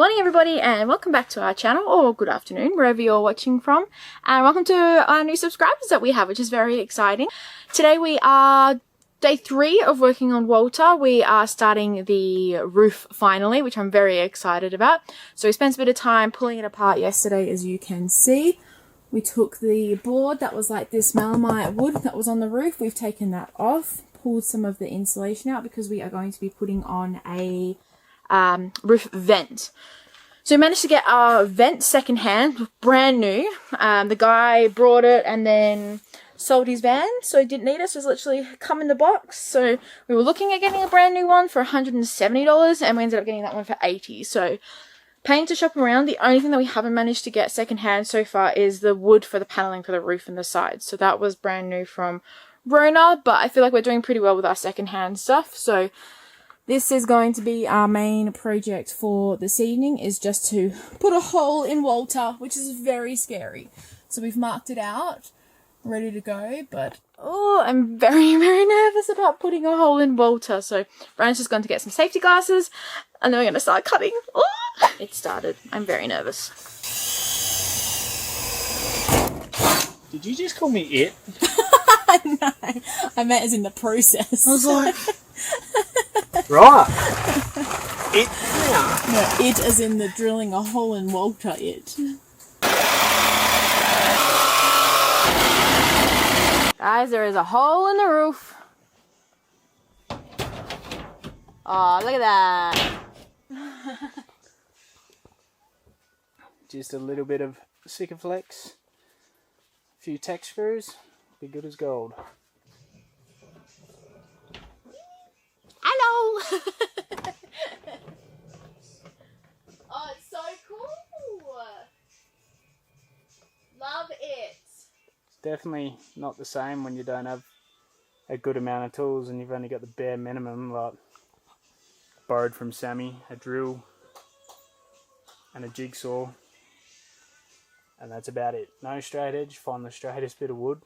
morning everybody, and welcome back to our channel, or good afternoon wherever you're watching from, and welcome to our new subscribers that we have, which is very exciting. Today we are day 3 of working on Walter. We are starting the roof finally, which I'm very excited about. So we spent a bit of time pulling it apart yesterday, as you can see. We took the board that was like this melamine wood that was on the roof. We've taken that off, pulled some of the insulation out because we are going to be putting on a roof vent. So we managed to get our vent secondhand, brand new. The guy brought it and then sold his van, so he didn't need it, so it's literally come in the box. So we were looking at getting a brand new one for $170, and we ended up getting that one for $80. So paying to shop around. The only thing that we haven't managed to get secondhand so far is the wood for the paneling for the roof and the sides. So that was brand new from Rona, but I feel like we're doing pretty well with our secondhand stuff. So this is going to be our main project for this evening, is just to put a hole in Walter, which is very scary. So we've marked it out, ready to go, but oh, I'm very, very nervous about putting a hole in Walter. So Brian's just going to get some safety glasses, and then we're going to start cutting. Oh, it started. I'm very nervous. Did you just call me it? No, I meant as in the process. I was like... Right. It now. No, it as in the drilling a hole in Walter it. Guys, there is a hole in the roof. Oh, look at that. Just a little bit of Sikaflex. A few tack screws. Be good as gold. Hello! Oh, it's so cool! Love it! It's definitely not the same when you don't have a good amount of tools and you've only got the bare minimum, like borrowed from Sammy, a drill and a jigsaw, and that's about it. No straight edge, find the straightest bit of wood.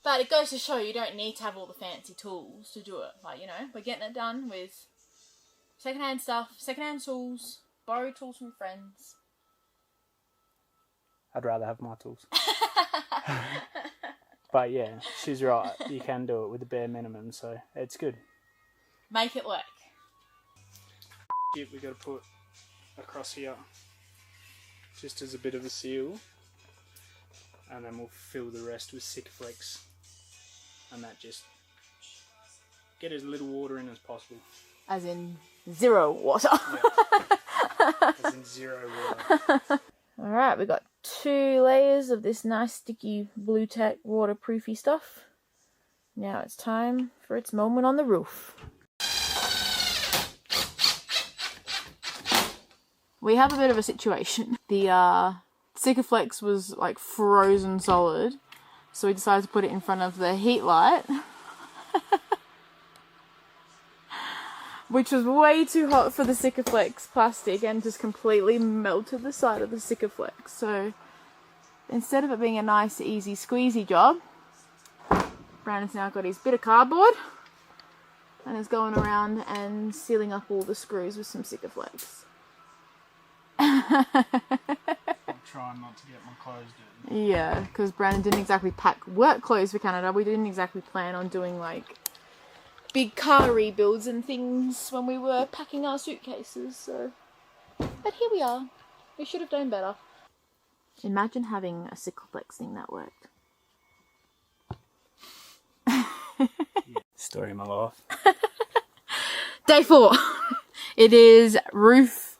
But it goes to show you don't need to have all the fancy tools to do it. Like, you know, we're getting it done with secondhand stuff, secondhand tools, borrowed tools from friends. I'd rather have my tools. But yeah, she's right. You can do it with the bare minimum, so it's good. Make it work. We got to put across here, just as a bit of a seal, and then we'll fill the rest with Sikaflex. And that just get as little water in as possible. As in 0 water. Yeah. As in 0 water. Alright, we got 2 layers of this nice sticky blue tack waterproofy stuff. Now it's time for its moment on the roof. We have a bit of a situation. The Sikaflex was like frozen solid. So we decided to put it in front of the heat light, which was way too hot for the Sikaflex plastic and just completely melted the side of the Sikaflex. So instead of it being a nice, easy, squeezy job, Brandon's now got his bit of cardboard and is going around and sealing up all the screws with some Sikaflex. Trying not to get my clothes dirty. Yeah, because Brandon didn't exactly pack work clothes for Canada. We didn't exactly plan on doing like big car rebuilds and things when we were packing our suitcases. So, but here we are. We should have done better. Imagine having a Sikaflex thing that worked. Yeah. Story of my life. Day 4. It is roof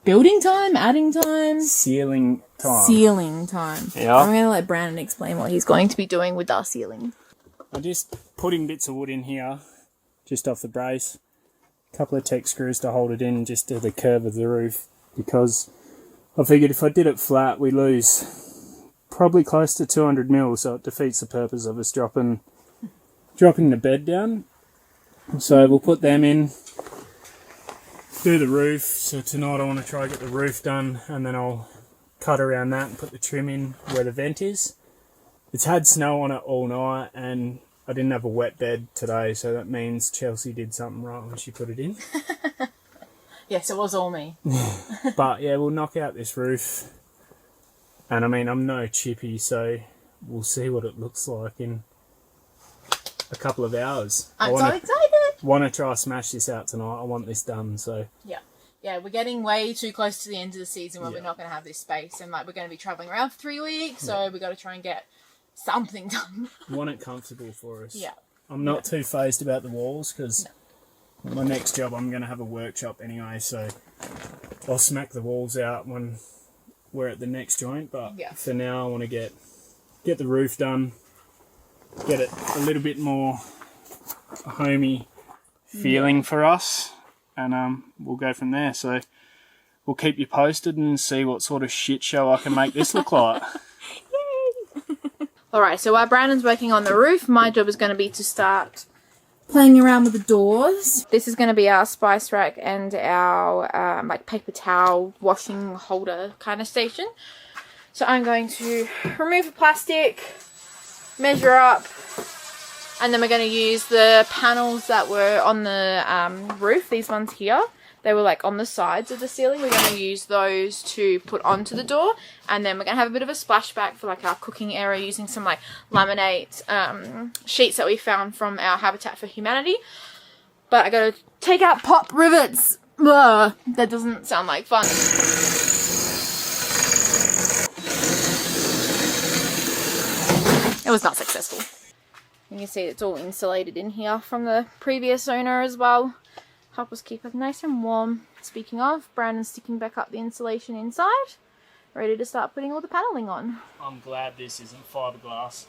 building time, adding time, Sealing time. sealing time. Yeah. I'm going to let Brandon explain what he's going to be doing with our ceiling. I'm just putting bits of wood in here, just off the brace. A couple of Tech screws to hold it in just to the curve of the roof, because I figured if I did it flat, we lose probably close to 200 mil, so it defeats the purpose of us dropping the bed down. So we'll put them in. Do the roof. So tonight I want to try to get the roof done, and then I'll cut around that and put the trim in where the vent is. It's had snow on it all night, and I didn't have a wet bed today, so that means Chelsea did something right when she put it in. Yes, it was all me. But yeah, we'll knock out this roof. And I mean, I'm no chippy, so we'll see what it looks like in a couple of hours. I'm so excited. Want to try smash this out tonight. I want this done, so. Yeah, we're getting way too close to the end of the season where we're not going to have this space. And like, we're going to be travelling around for 3 weeks, so we've got to try and get something done. Want it comfortable for us. Yeah. I'm not too phased about the walls, because my next job I'm going to have a workshop anyway, so I'll smack the walls out when we're at the next joint. But for now, I want to get the roof done, get it a little bit more homey feeling for us, and we'll go from there. So we'll keep you posted and see what sort of shit show I can make this look like. Alright, so while Brandon's working on the roof, my job is going to be to start playing around with the doors. This is going to be our spice rack and our like paper towel washing holder kind of station. So I'm going to remove the plastic, measure up, and then we're going to use the panels that were on the roof, these ones here. They were like on the sides of the ceiling. We're going to use those to put onto the door, and then we're going to have a bit of a splashback for like our cooking area using some like laminate sheets that we found from our Habitat for Humanity. But I got to take out pop rivets. Ugh, that doesn't sound like fun. It was not successful. You can see it's all insulated in here from the previous owner as well. Help us keep it nice and warm. Speaking of, Brandon's sticking back up the insulation inside, ready to start putting all the paneling on. I'm glad this isn't fiberglass.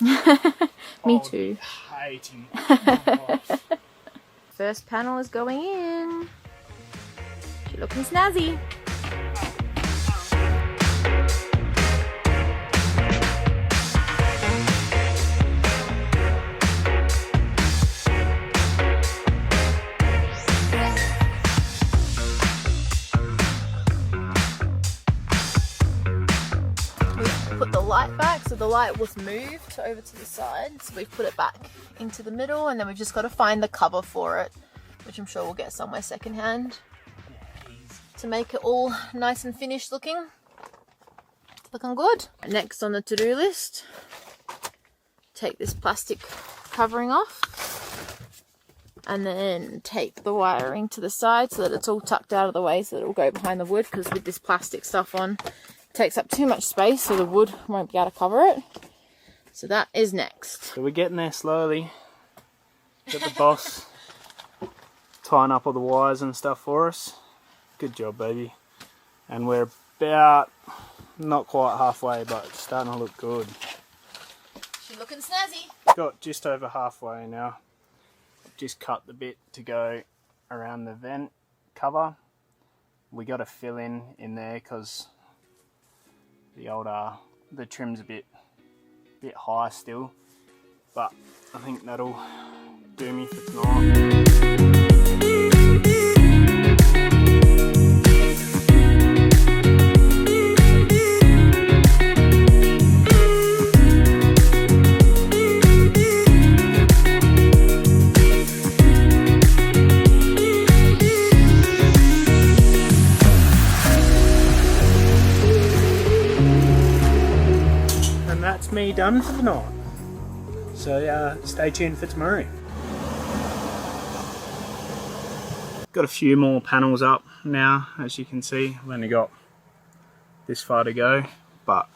Me too. Hating. First panel is going in. She's looking snazzy. Put the light back, so the light was moved over to the side, so we've put it back into the middle, and then we've just got to find the cover for it, which I'm sure we'll get somewhere secondhand to make it all nice and finished looking. It's looking good. Next on the to-do list, take this plastic covering off and then tape the wiring to the side so that it's all tucked out of the way so that it will go behind the wood, because with this plastic stuff on, takes up too much space, so the wood won't be able to cover it. So that is next. So we're getting there slowly. Got the boss tying up all the wires and stuff for us. Good job, baby. And we're about, not quite halfway, but it's starting to look good. She's looking snazzy. Got just over halfway now. Just cut the bit to go around the vent cover. We got to fill in there because the trim's a bit high still, but I think that'll do me for tonight. Me done for the night, so stay tuned for tomorrow. Got a few more panels up now, as you can see. I've only got this far to go, but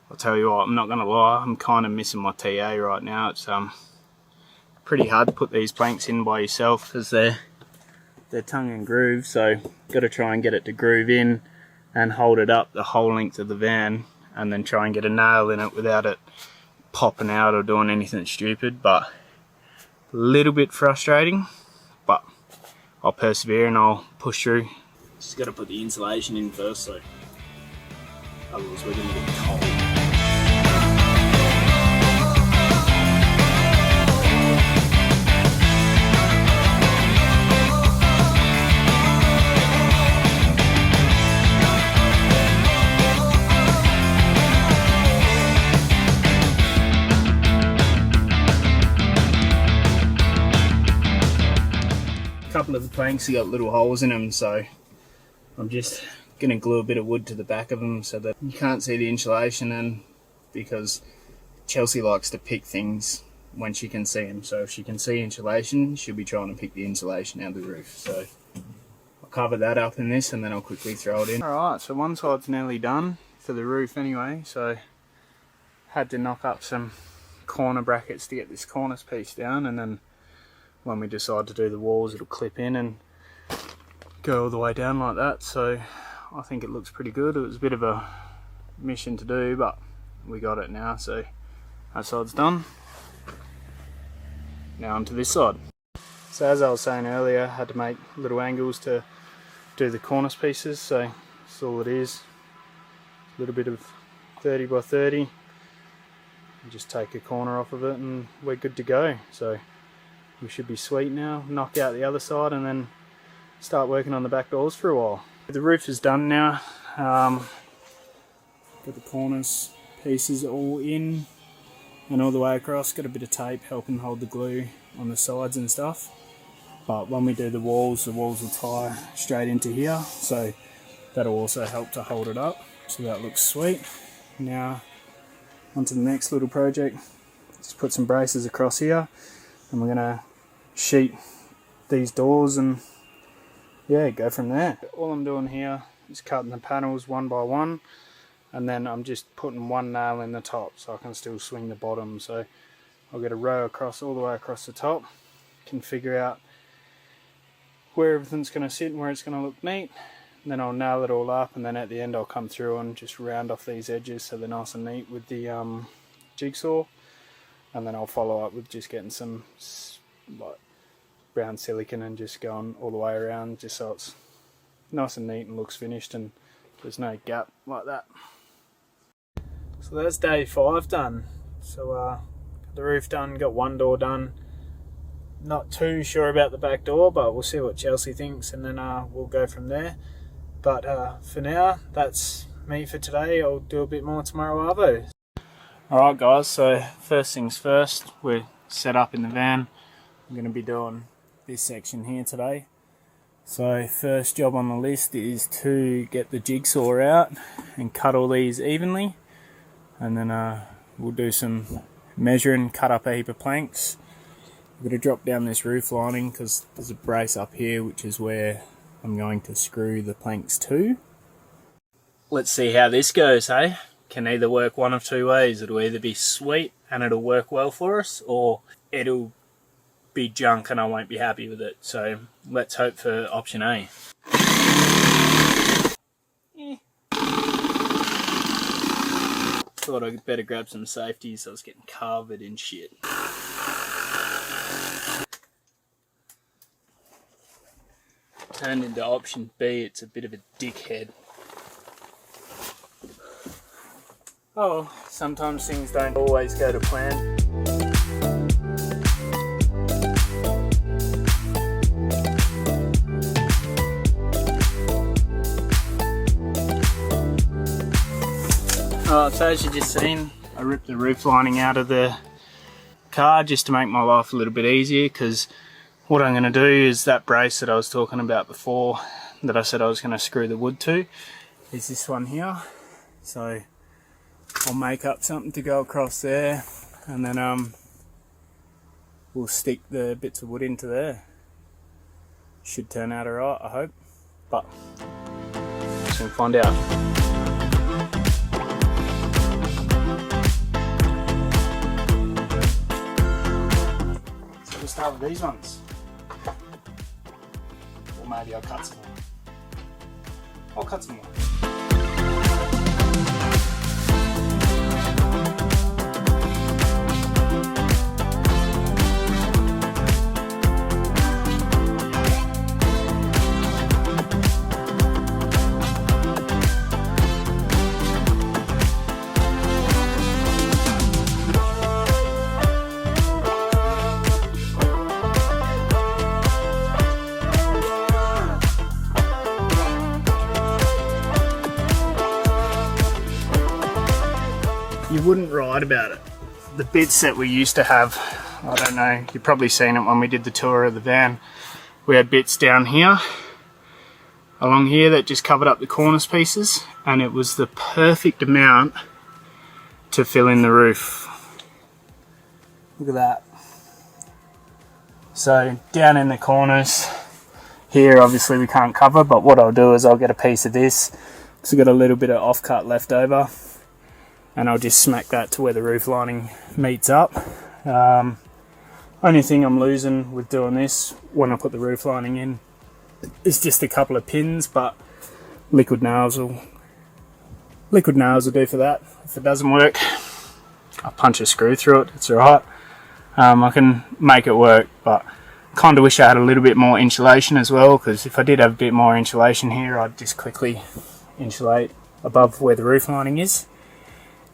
I'll tell you what, I'm not gonna lie, I'm kind of missing my TA right now. It's pretty hard to put these planks in by yourself because they're tongue and groove, so got to try and get it to groove in and hold it up the whole length of the van, and then try and get a nail in it without it popping out or doing anything stupid. But a little bit frustrating, but I'll persevere and I'll push through. Just got to put the insulation in first, so otherwise we're going to get cold. Couple of the planks have got little holes in them, so I'm just going to glue a bit of wood to the back of them so that you can't see the insulation, and because Chelsea likes to pick things when she can see them. So if she can see insulation, she'll be trying to pick the insulation out of the roof. So I'll cover that up in this and then I'll quickly throw it in. Alright, so one side's nearly done for the roof anyway, so had to knock up some corner brackets to get this cornice piece down, and then when we decide to do the walls it'll clip in and go all the way down like that. So I think it looks pretty good. It was a bit of a mission to do, but we got it now, so that side's done. Now onto this side. So as I was saying earlier, I had to make little angles to do the cornice pieces, so that's all it is. A little bit of 30 by 30. You just take a corner off of it and we're good to go. So we should be sweet now. Knock out the other side and then start working on the back doors for a while. The roof is done now. Got the cornice pieces all in and all the way across. Got a bit of tape helping hold the glue on the sides and stuff. But when we do the walls will tie straight into here, so that'll also help to hold it up. So that looks sweet. Now onto the next little project. Just put some braces across here and we're gonna sheet these doors and yeah, go from there. All I'm doing here is cutting the panels one by one, and then I'm just putting one nail in the top so I can still swing the bottom. So I'll get a row across all the way across the top, can figure out where everything's going to sit and where it's going to look neat, and then I'll nail it all up, and then at the end I'll come through and just round off these edges so they're nice and neat with the jigsaw, and then I'll follow up with just getting some like brown silicone and just going all the way around just so it's nice and neat and looks finished and there's no gap like that. So that's day 5 done. So got the roof done, got one door done. Not too sure about the back door, but we'll see what Chelsea thinks and then we'll go from there. But for now, that's me for today. I'll do a bit more tomorrow, arvo. Alright guys, so first things first, we're set up in the van. I'm going to be doing this section here today. So first job on the list is to get the jigsaw out and cut all these evenly, and then we'll do some measuring, cut up a heap of planks. I'm going to drop down this roof lining because there's a brace up here which is where I'm going to screw the planks to. Let's see how this goes, hey? Can either work one of two ways. It'll either be sweet and it'll work well for us, or it'll be junk and I won't be happy with it. So let's hope for option A. Thought I'd better grab some safeties. I was getting covered in shit. Turned into option B. It's a bit of a dickhead. Oh, sometimes things don't always go to plan. So as you just seen, I ripped the roof lining out of the car just to make my life a little bit easier, because what I'm going to do is that brace that I was talking about before that I said I was going to screw the wood to is this one here. So I'll make up something to go across there and then we'll stick the bits of wood into there. Should turn out alright, I hope, but we'll soon find out. We'll start with these ones, or maybe I'll cut some more. I'll cut some more. You wouldn't write about it. The bits that we used to have, I don't know, you've probably seen it when we did the tour of the van. We had bits down here. along here that just covered up the cornice pieces, and it was the perfect amount to fill in the roof. Look at that. So down in the corners here, obviously we can't cover, but what I'll do is I'll get a piece of this, so I've got a little bit of offcut left over, and I'll just smack that to where the roof lining meets up. Only thing I'm losing with doing this when I put the roof lining in is just a couple of pins, but liquid nails will do for that. If it doesn't work, I'll punch a screw through it, it's alright. I can make it work, but kind of wish I had a little bit more insulation as well, because if I did have a bit more insulation here, I'd just quickly insulate above where the roof lining is.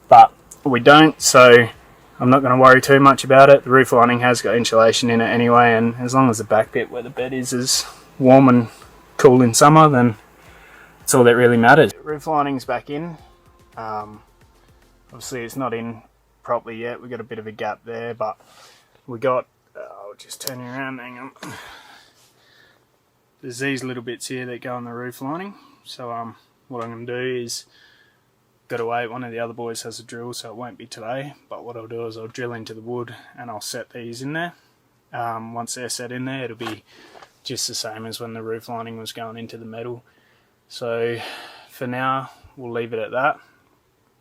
But we don't, so I'm not going to worry too much about it. The roof lining has got insulation in it anyway, and as long as the back bit where the bed is warm and cool in summer, then that's all that really matters. The roof lining's back in. Obviously it's not in properly yet, we've got a bit of a gap there, but we got, I'll just turn you around, hang on. There's these little bits here that go on the roof lining, so what I'm going to do is, got to wait, one of the other boys has a drill, so it won't be today, but what I'll do is I'll drill into the wood and I'll set these in there. Once they're set in there, it'll be just the same as when the roof lining was going into the metal. So for now we'll leave it at that,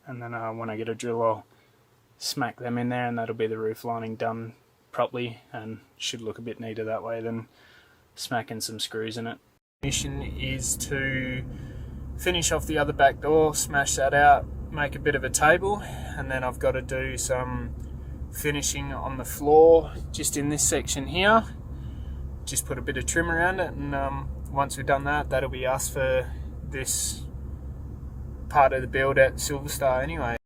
and then when I get a drill I'll smack them in there, and that'll be the roof lining done properly, and should look a bit neater that way than smacking some screws in it. Mission is to finish off the other back door, smash that out, make a bit of a table, and then I've got to do some finishing on the floor just in this section here. Just put a bit of trim around it, and once we've done that, that'll be us for this part of the build at Silver Star anyway.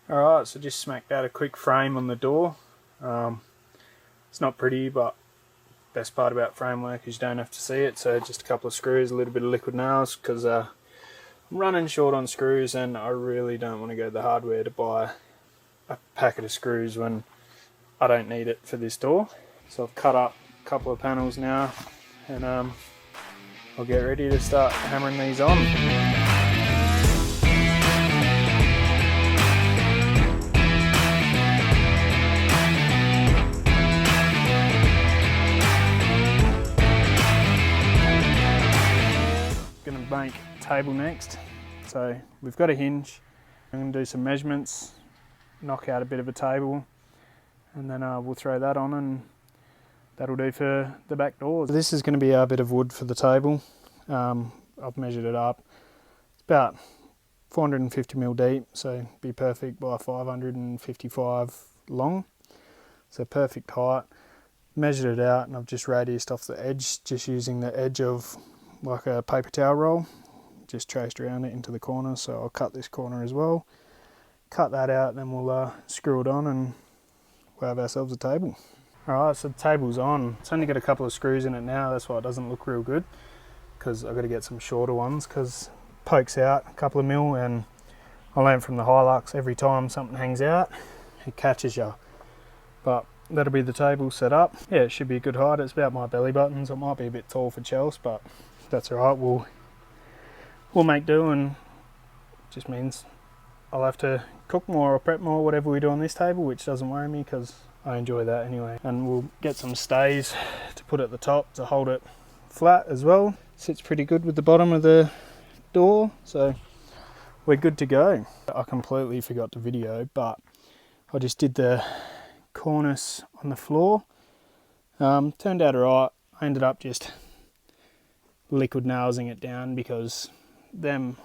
Alright, so just smacked out a quick frame on the door. It's not pretty, but best part about framework is you don't have to see it. So just a couple of screws, a little bit of liquid nails, because I'm running short on screws and I really don't want to go to the hardware to buy a packet of screws when I don't need it for this door. So I've cut up a couple of panels now, and I'll get ready to start hammering these on. Make table next, so we've got a hinge. I'm going to do some measurements, knock out a bit of a table, and then we'll throw that on, and that'll do for the back doors. This is going to be our bit of wood for the table. I've measured it up. It's about 450mm deep, so be perfect by 555 long, so perfect height. Measured it out, and I've just radiused off the edge, just using the edge of like a paper towel roll, just traced around it into the corner. So I'll cut this corner as well, cut that out, then we'll screw it on and we'll have ourselves a table. Alright, so the table's on. It's only got a couple of screws in it now, that's why it doesn't look real good, because I've got to get some shorter ones, because it pokes out a couple of mil, and I learned from the Hilux, every time something hangs out it catches you. But that'll be the table set up. Yeah, it should be a good height. It's about my belly buttons. It might be a bit tall for Chelsea, but that's alright. We'll make do, and it just means I'll have to cook more or prep more, whatever we do on this table, which doesn't worry me because I enjoy that anyway. And we'll get some stays to put at the top to hold it flat as well. Sits pretty good with the bottom of the door, so we're good to go. I completely forgot to video, but I just did the cornice on the floor. Turned out alright. I ended up just liquid nailsing it down, because them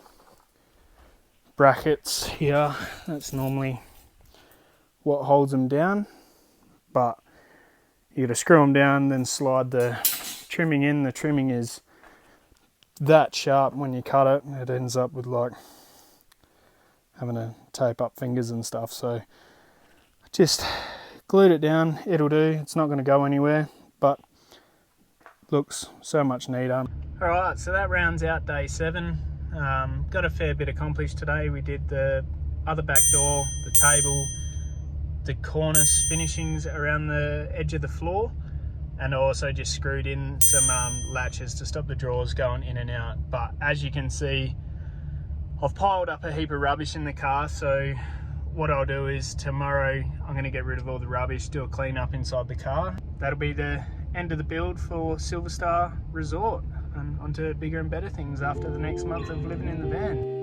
brackets here, that's normally what holds them down, but you gotta screw them down, then slide the trimming in. The trimming is that sharp when you cut it, it ends up with like having to tape up fingers and stuff, so I just glued it down. It'll do, it's not going to go anywhere, but looks so much neater. Alright, so that rounds out day 7. Got a fair bit accomplished today. We did the other back door, the table, the cornice finishings around the edge of the floor, and I also just screwed in some latches to stop the drawers going in and out. But as you can see, I've piled up a heap of rubbish in the car, so what I'll do is tomorrow I'm going to get rid of all the rubbish, do a clean up inside the car. That'll be the end of the build for Silver Star Resort, and onto bigger and better things after the next month of living in the van.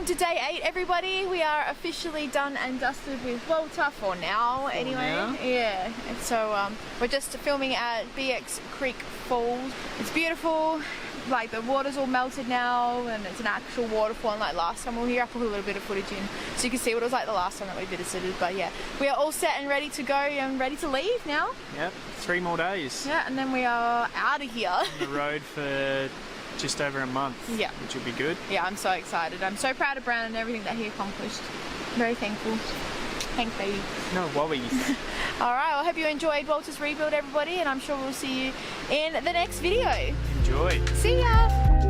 To day 8, everybody. We are officially done and dusted with Walter for now, anyway. Yeah. And so we're just filming at BX Creek Falls. It's beautiful. Like the water's all melted now, and it's an actual waterfall. And like last time we were here, I put a little bit of footage in so you can see what it was like the last time that we visited. But yeah, we are all set and ready to go and ready to leave now. Yep, 3 more days. Yeah, and then we are out of here. On the road for just over a month, yeah, which will be good. Yeah, I'm so excited. I'm so proud of Brandon and everything that he accomplished. Very thankful. Thanks, baby. No worries. Alright, well, I hope you enjoyed Walter's rebuild, everybody, and I'm sure we'll see you in the next video. Enjoy. See ya!